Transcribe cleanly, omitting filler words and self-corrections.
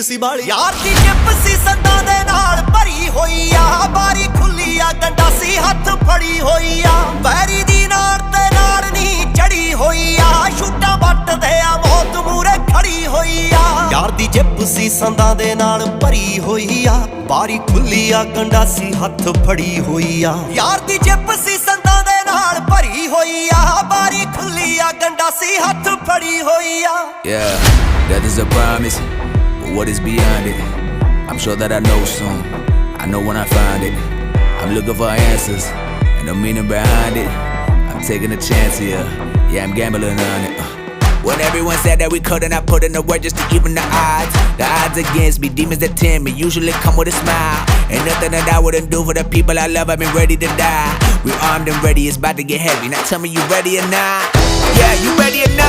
ਸੀ ਬਾਲੀ ਯਾਰ ਦੀ ਜਿੱਪ ਸੀ ਸੰਦਾਂ ਦੇ ਨਾਲ ਭਰੀ ਹੋਈ ਆ ਬਾਰੀ ਖੁੱਲੀ ਆ ਗੰਡਾਸੀ ਹੱਥ ਫੜੀ ਹੋਈ ਆ ਵੈਰੀ ਦੀ ਨਾੜ ਤੇ ਨਾੜ ਨਹੀਂ ਚੜੀ ਹੋਈ ਆ ਛੁੱਟਾਂ ਵੱਟਦੇ ਆ ਮੌਤ ਮੂਰੇ ਖੜੀ ਹੋਈ ਆ ਯਾਰ ਦੀ ਜਿੱਪ ਸੀ ਸੰਦਾਂ ਦੇ ਨਾਲ ਭਰੀ ਹੋਈ ਆ ਬਾਰੀ ਖੁੱਲੀ ਆ ਗੰਡਾਸੀ ਹੱਥ ਫੜੀ ਹੋਈ ਆ ਯਾਰ ਦੀ ਜਿੱਪ ਸੀ ਸੰਦਾਂ ਦੇ ਨਾਲ ਭਰੀ ਹੋਈ ਆ ਬਾਰੀ ਖੁੱਲੀ ਆ ਗੰਡਾਸੀ ਹੱਥ ਫੜੀ ਹੋਈ ਆ Yeah, death is a promise, but what is beyond it? I'm sure that I know soon, I know when I find it. I'm looking for answers, and the meaning behind it. I'm taking a chance here, yeah, I'm gambling on it. When everyone said that we couldn't, I put in the work just to even the odds. The odds against me, demons that tempt me, usually come with a smile. Ain't nothing that I wouldn't do for the people I love, I've been ready to die. We armed and ready, it's about to get heavy, now tell me you ready or not. Yeah, you ready or not?